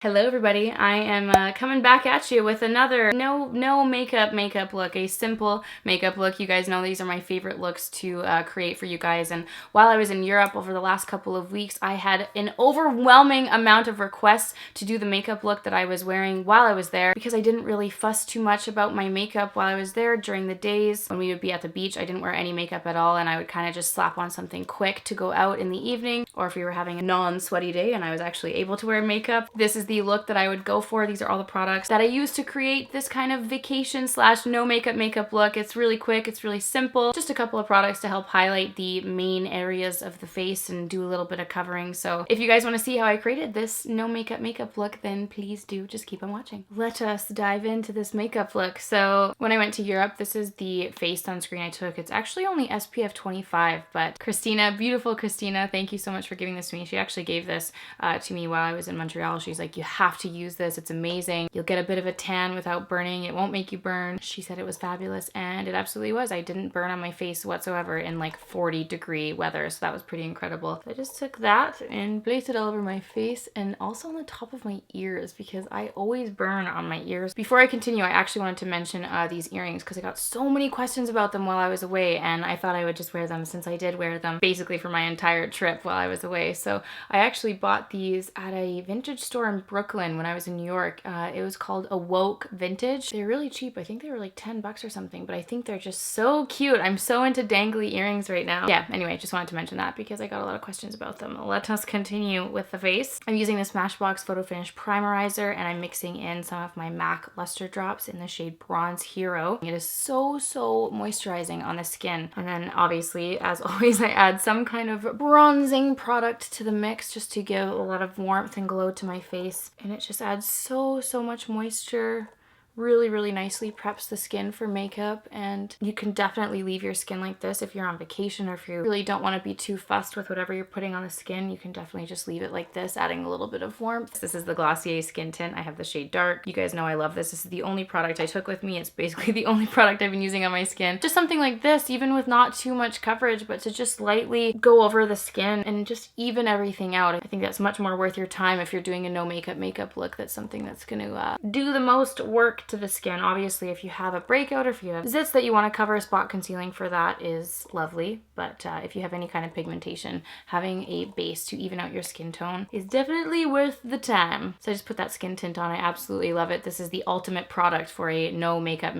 Hello everybody, I am coming back at you with another no makeup look, a simple makeup look. You guys know these are my favorite looks to create for you guys, and while I was in Europe over the last couple of weeks, I had an overwhelming amount of requests to do the makeup look that I was wearing while I was there because I didn't really fuss too much about my makeup while I was there during the days. When we would be at the beach, I didn't wear any makeup at all, and I would kind of just slap on something quick to go out in the evening, or if we were having a non-sweaty day and I was actually able to wear makeup. This is the look that I would go for. These are all the products that I use to create this kind of vacation slash no makeup look. It's really quick, it's really simple. Just a couple of products to help highlight the main areas of the face and do a little bit of covering. So if you guys want to see how I created this no makeup look, then please do just keep on watching. Let us dive into this makeup look. So when I went to Europe, this is the face sunscreen I took. It's actually only SPF 25, but Christina, beautiful Christina, thank you so much for giving this to me. She actually gave this to me while I was in Montreal. She's like, you have to use this, it's amazing. You'll get a bit of a tan without burning. It won't make you burn. She said it was fabulous, and it absolutely was. I didn't burn on my face whatsoever in like 40-degree weather, so that was pretty incredible. So I just took that and placed it all over my face and also on the top of my ears because I always burn on my ears. Before I continue, I actually wanted to mention these earrings because I got so many questions about them while I was away, and I thought I would just wear them since I did wear them basically for my entire trip while I was away. So I actually bought these at a vintage store in Brooklyn when I was in New York. It was called Awoke Vintage. They're really cheap. I think they were like 10 bucks or something, but I think they're just so cute. I'm so into dangly earrings right now. Yeah, anyway, just wanted to mention that because I got a lot of questions about them. Let us continue with the face. I'm using the Smashbox Photo Finish Primerizer, and I'm mixing in some of my MAC Lustre drops in the shade Bronze Hero. It is so moisturizing on the skin. And then obviously, as always, I add some kind of bronzing product to the mix just to give a lot of warmth and glow to my face. And it just adds so much moisture. Really nicely preps the skin for makeup, and you can definitely leave your skin like this if you're on vacation or if you really don't want to be too fussed with whatever you're putting on the skin. You can definitely just leave it like this, adding a little bit of warmth. This is the Glossier Skin Tint. I have the shade Dark. You guys know I love this. This is the only product I took with me. It's basically the only product I've been using on my skin. Just something like this, even with not too much coverage, but to just lightly go over the skin and just even everything out. I think that's much more worth your time if you're doing a no makeup look. That's something that's going to do the most work to the skin. Obviously, if you have a breakout or if you have zits that you want to cover, spot concealing for that is lovely. But if you have any kind of pigmentation, having a base to even out your skin tone is definitely worth the time. So I just put that skin tint on. I absolutely love it. This is the ultimate product for a no makeup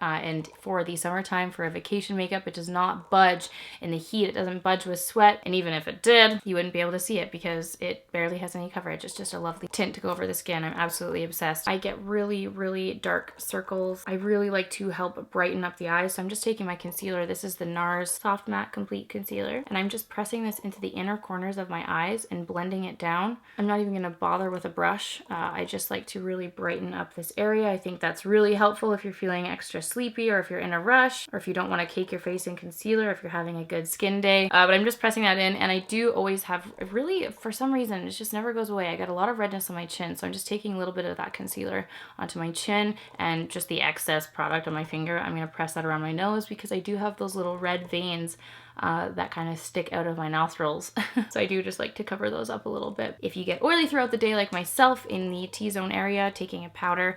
and for the summertime, for a vacation makeup. It does not budge in the heat. It doesn't budge with sweat. And even if it did, you wouldn't be able to see it because it barely has any coverage. It's just a lovely tint to go over the skin. I'm absolutely obsessed. I get really dark circles. I really like to help brighten up the eyes, so I'm just taking my concealer. This is the NARS Soft Matte Complete Concealer, and I'm just pressing this into the inner corners of my eyes and blending it down. I'm not even going to bother with a brush. I just like to really brighten up this area. I think that's really helpful if you're feeling extra sleepy, or if you're in a rush, or if you don't want to cake your face in concealer, if you're having a good skin day. But I'm just pressing that in, and I do always have, really, for some reason, it just never goes away. I got a lot of redness on my chin, so I'm just taking a little bit of that concealer onto my chin, and just the excess product on my finger, I'm going to press that around my nose because I do have those little red veins that kind of stick out of my nostrils. So I do just like to cover those up a little bit. If you get oily throughout the day like myself in the T-zone area, taking a powder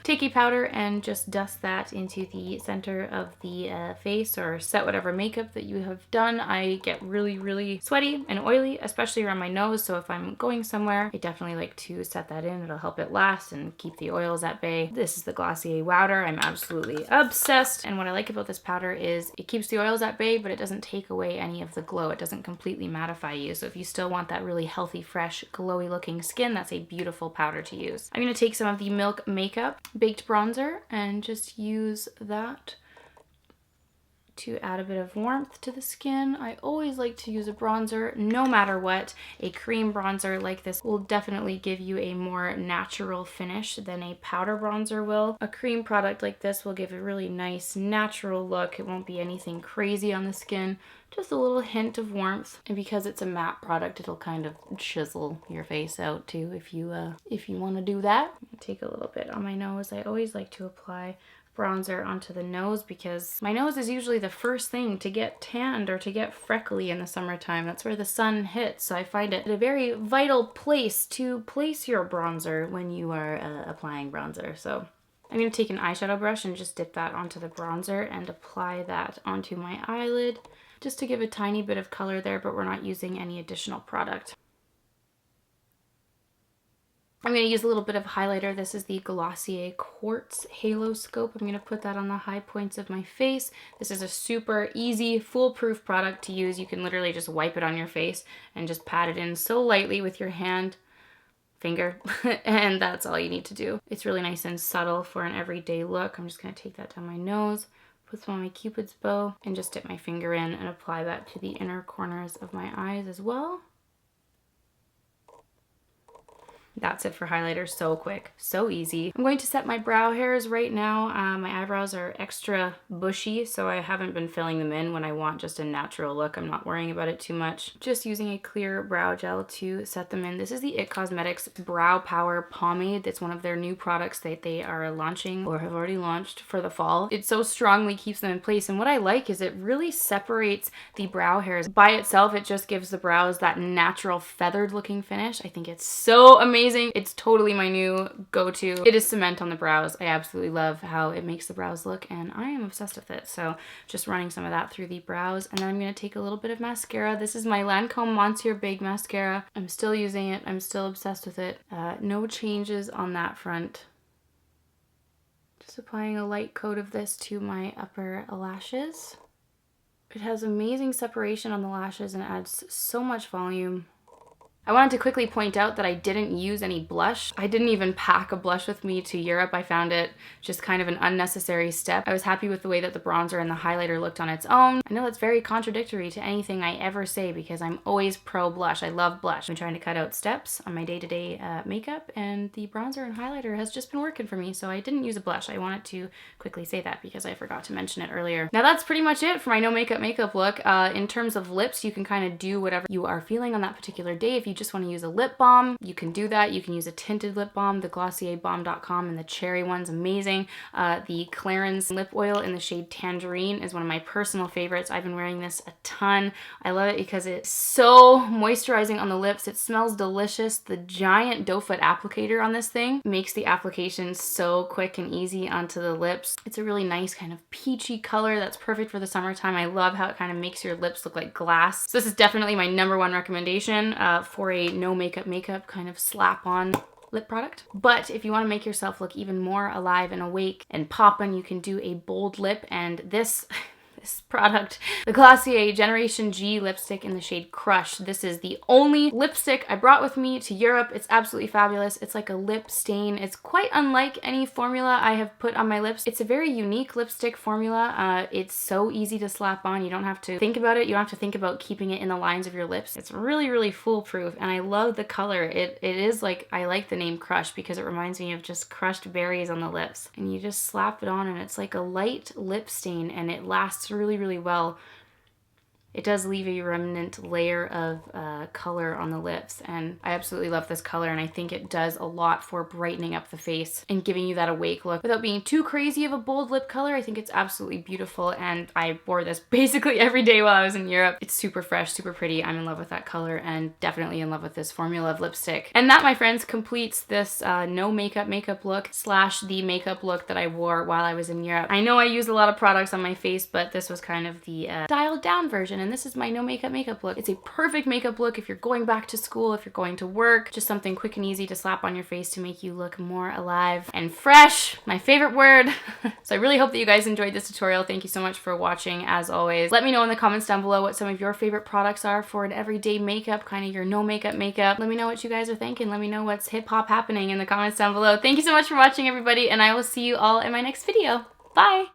take a powder and just dust that into the center of the face, or set whatever makeup that you have done. I get really sweaty and oily, especially around my nose, so if I'm going somewhere, I definitely like to set that in. It'll help it last and keep the oils at bay. This is the Glossier WOWDER. I'm absolutely obsessed, and what I like about this powder is it keeps the oils at bay, but it doesn't take away any of the glow. It doesn't completely mattify you, so if you still want that really healthy, fresh, glowy looking skin, that's a beautiful powder to use. I'm going to take some of the Milk Makeup Baked Bronzer and just use that to add a bit of warmth to the skin. I always like to use a bronzer no matter what. A cream bronzer like this will definitely give you a more natural finish than a powder bronzer will. A cream product like this will give a really nice natural look. It won't be anything crazy on the skin, just a little hint of warmth. And because it's a matte product, it'll kind of chisel your face out too if you want to do that. Take a little bit on my nose. I always like to apply bronzer onto the nose because my nose is usually the first thing to get tanned or to get freckly in the summertime. That's where the sun hits. So I find it a very vital place to place your bronzer when you are applying bronzer. So I'm going to take an eyeshadow brush and just dip that onto the bronzer and apply that onto my eyelid just to give a tiny bit of color there, but we're not using any additional product. I'm going to use a little bit of highlighter. This is the Glossier Quartz HALOSCOPE. I'm going to put that on the high points of my face. This is a super easy, foolproof product to use. You can literally just wipe it on your face and just pat it in so lightly with your finger, and that's all you need to do. It's really nice and subtle for an everyday look. I'm just going to take that down my nose, put some on my Cupid's bow, and just dip my finger in and apply that to the inner corners of my eyes as well. That's it for highlighter. So quick, so easy. I'm going to set my brow hairs right now. My eyebrows are extra bushy, so I haven't been filling them in when I want just a natural look. I'm not worrying about it too much. Just using a clear brow gel to set them in. This is the IT Cosmetics Brow Power Pomade. It's one of their new products that they are launching or have already launched for the fall. It so strongly keeps them in place, and what I like is it really separates the brow hairs. By itself, it just gives the brows that natural feathered looking finish. I think it's so amazing. It's totally my new go-to. It is cement on the brows. I absolutely love how it makes the brows look, and I am obsessed with it. So just running some of that through the brows, and then I'm going to take a little bit of mascara. This is my LANCOME Monsieur Big Mascara. I'm still using it. I'm still obsessed with it. No changes on that front. Just applying a light coat of this to my upper lashes. It has amazing separation on the lashes and adds so much volume. I wanted to quickly point out that I didn't use any blush. I didn't even pack a blush with me to Europe. I found it just kind of an unnecessary step. I was happy with the way that the bronzer and the highlighter looked on its own. I know that's very contradictory to anything I ever say because I'm always pro blush. I love blush. I'm trying to cut out steps on my day-to-day makeup, and the bronzer and highlighter has just been working for me, so I didn't use a blush. I wanted to quickly say that because I forgot to mention it earlier. Now that's pretty much it for my no makeup look. In terms of lips, you can kind of do whatever you are feeling on that particular day. If you just want to use a lip balm, you can do that. You can use a tinted lip balm. The glossierbalm.com and the cherry one's amazing. The Clarins lip oil in the shade Tangerine is one of my personal favorites. I've been wearing this a ton. I love it because it's so moisturizing on the lips. It smells delicious. The giant doe foot applicator on this thing makes the application so quick and easy onto the lips. It's a really nice kind of peachy color that's perfect for the summertime. I love how it kind of makes your lips look like glass. So this is definitely my #1 recommendation for a no makeup kind of slap on lip product. But if you want to make yourself look even more alive and awake and poppin', you can do a bold lip, and this product, the Glossier Generation G lipstick in the shade Crush. This is the only lipstick I brought with me to Europe. It's absolutely fabulous. It's like a lip stain. It's quite unlike any formula I have put on my lips. It's a very unique lipstick formula. It's so easy to slap on. You don't have to think about it. You don't have to think about keeping it in the lines of your lips. It's really, really foolproof, and I love the color. It is like, I like the name Crush because it reminds me of just crushed berries on the lips. And you just slap it on, and it's like a light lip stain, and it lasts really, really well. It does leave a remnant layer of color on the lips, and I absolutely love this color, and I think it does a lot for brightening up the face and giving you that awake look without being too crazy of a bold lip color. I think it's absolutely beautiful, and I wore this basically every day while I was in Europe. It's super fresh, super pretty. I'm in love with that color and definitely in love with this formula of lipstick. And that, my friends, completes this no makeup look slash the makeup look that I wore while I was in Europe. I know I used a lot of products on my face, but this was kind of the dialed down version, and this is my no makeup look. It's a perfect makeup look if you're going back to school, if you're going to work, just something quick and easy to slap on your face to make you look more alive and fresh, my favorite word. So I really hope that you guys enjoyed this tutorial. Thank you so much for watching, as always. Let me know in the comments down below what some of your favorite products are for an everyday makeup, kind of your no makeup. Let me know what you guys are thinking. Let me know what's hip hop happening in the comments down below. Thank you so much for watching, everybody, and I will see you all in my next video. Bye!